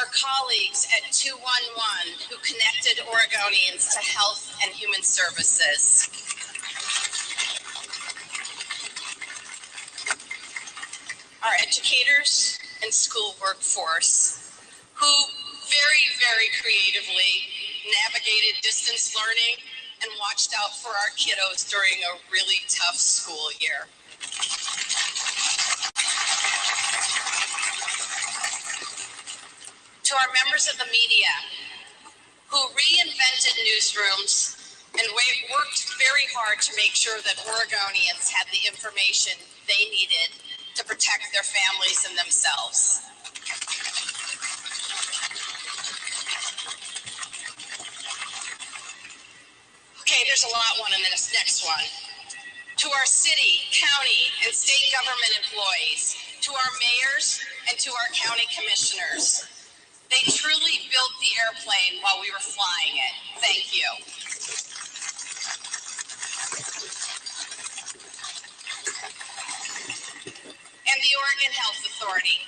our colleagues at 211 who connected Oregonians to health and human services, our educators and school workforce who very, very creatively navigated distance learning and watched out for our kiddos during a really tough school year. To our members of the media who reinvented newsrooms and worked very hard to make sure that Oregonians had the information they needed to protect their families and themselves. Okay, there's a lot in this next one. To our city, county, and state government employees, to our mayors, and to our county commissioners. They truly built the airplane while we were flying it. Thank you. And the Oregon Health Authority,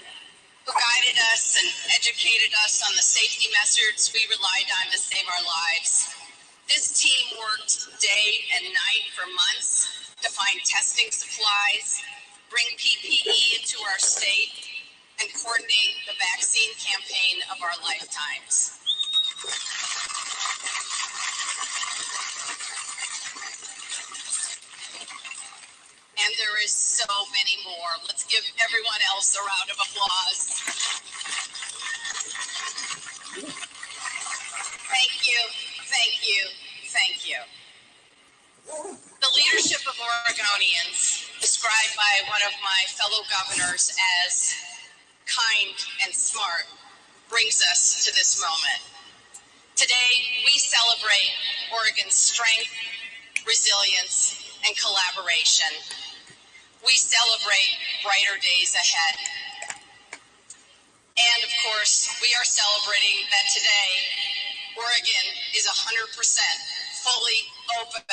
who guided us and educated us on the safety measures we relied on to save our lives. This team worked day and night for months to find testing supplies, bring PPE into our state, and coordinate the vaccine campaign of our lifetimes. And there is so many more. Let's give everyone else a round of applause. Thank you, thank you, thank you. The leadership of Oregonians, described by one of my fellow governors as kind and smart, brings us to this moment. Today, we celebrate Oregon's strength, resilience, and collaboration. We celebrate brighter days ahead. And of course, we are celebrating that today, Oregon is 100% fully open.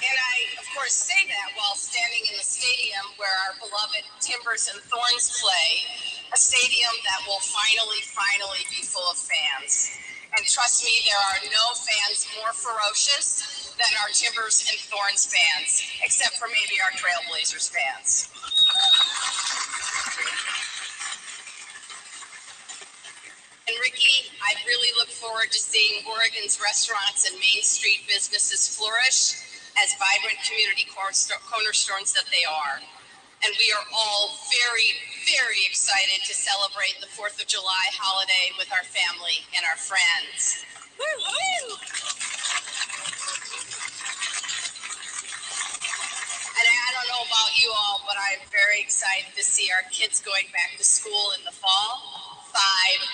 And I, of course, say that while standing in the stadium where our beloved Timbers and Thorns play, a stadium that will finally be full of fans. And trust me, there are no fans more ferocious than our Timbers and Thorns fans, except for maybe our Trailblazers fans. And Ricky, I really look forward to seeing Oregon's restaurants and Main Street businesses flourish as vibrant community cornerstones that they are. And we are all very, very excited to celebrate the 4th of July holiday with our family and our friends. Woo-hoo! And I don't know about you all, but I'm very excited to see our kids going back to school in the fall, 5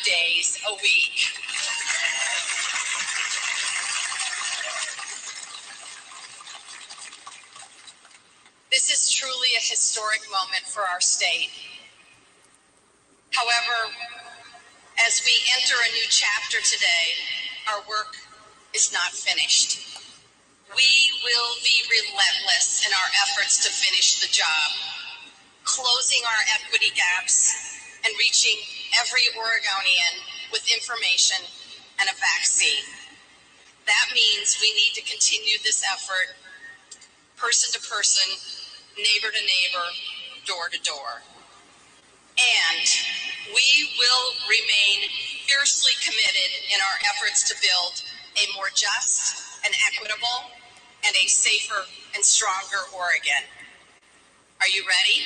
days a week. This is truly a historic moment for our state. However, as we enter a new chapter today, our work is not finished. We will be relentless in our efforts to finish the job, closing our equity gaps and reaching every Oregonian with information and a vaccine. That means we need to continue this effort person to person, neighbor to neighbor, door to door. And we will remain fiercely committed in our efforts to build a more just and equitable and a safer and stronger Oregon. Are you ready?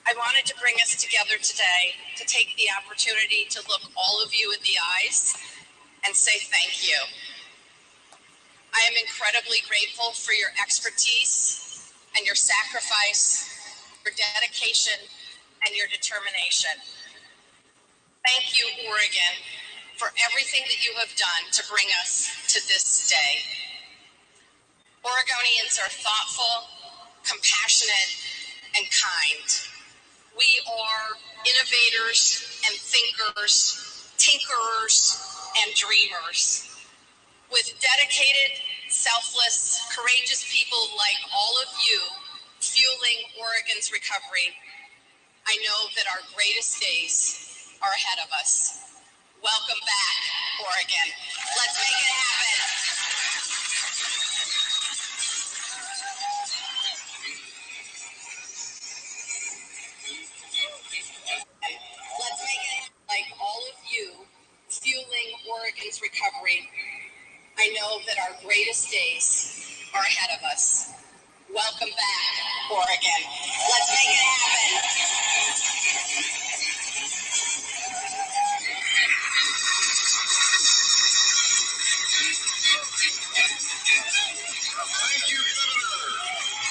I wanted to bring us together today to take the opportunity to look all of you in the eyes and say thank you. I am incredibly grateful for your expertise and your sacrifice, your dedication, and your determination. Thank you, Oregon, for everything that you have done to bring us to this day. Oregonians are thoughtful, compassionate, and kind. We are innovators and thinkers tinkerers, and dreamers. With dedicated, selfless, courageous people like all of you fueling Oregon's recovery, I know that our greatest days are ahead of us. Welcome back, Oregon. Let's make it happen. Let's make it like all of you fueling Oregon's recovery. I know that our greatest days are ahead of us. Welcome back, Oregon. Let's make it happen. Thank you, Governor.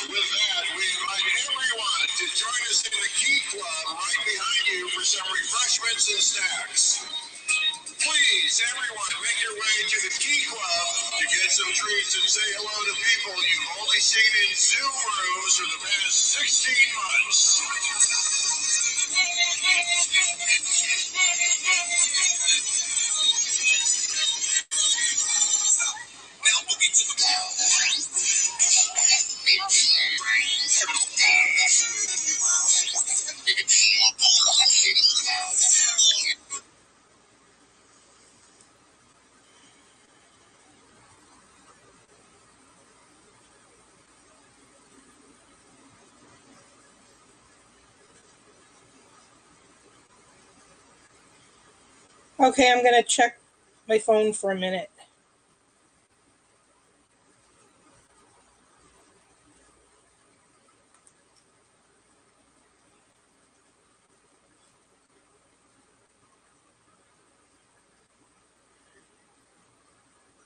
With that, we invite everyone to join us in the Key Club right behind you for some refreshments and snacks. Please, everyone, make your way to the Key Club to get some treats and say hello to people you've only seen in Zoom rooms for the past 16 months. Now moving to the Okay, I'm going to check my phone for a minute.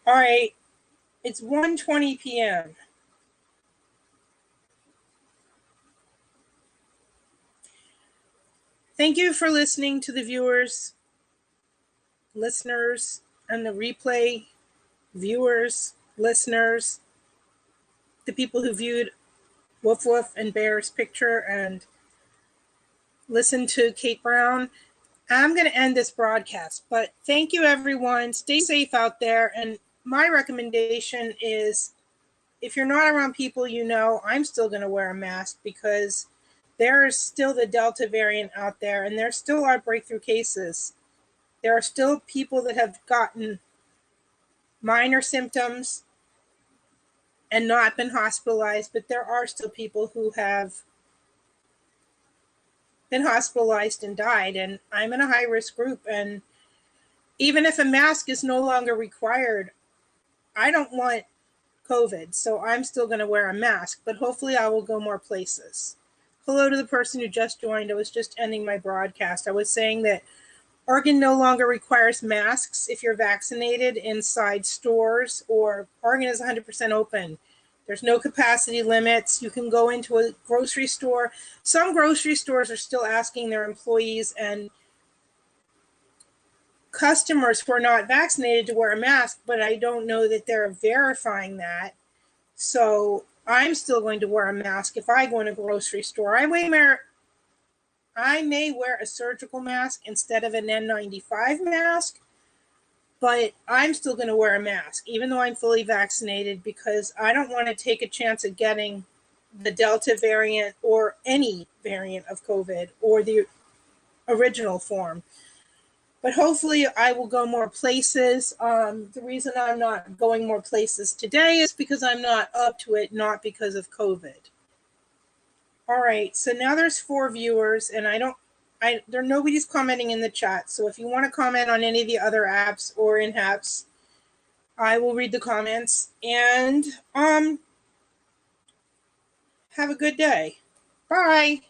All right, it's 1:20 p.m. Thank you for listening to the viewers, listeners, and the replay viewers, listeners, the people who viewed Woof Woof and Bear's picture and listened to Kate Brown. I'm going to end this broadcast, but thank you, everyone. Stay safe out there. And my recommendation is if you're not around people you know, I'm still going to wear a mask because there is still the Delta variant out there and there still are breakthrough cases. There are still people that have gotten minor symptoms and not been hospitalized, but there are still people who have been hospitalized and died. And I'm in a high-risk group. And even if a mask is no longer required, I don't want COVID, so I'm still going to wear a mask, but hopefully I will go more places. Hello to the person who just joined. I was just ending my broadcast. I was saying that Oregon no longer requires masks if you're vaccinated inside stores, or Oregon is 100% open. There's no capacity limits. You can go into a grocery store. Some grocery stores are still asking their employees and customers who are not vaccinated to wear a mask, but I don't know that they're verifying that. So I'm still going to wear a mask if I go in a grocery store. I may wear a surgical mask instead of an N95 mask, but I'm still going to wear a mask, even though I'm fully vaccinated, because I don't want to take a chance of getting the Delta variant or any variant of COVID or the original form. But hopefully I will go more places. The reason I'm not going more places today is because I'm not up to it, not because of COVID. All right, so now there's 4 viewers, and nobody's commenting in the chat. So if you want to comment on any of the other apps or in apps, I will read the comments. And have a good day. Bye.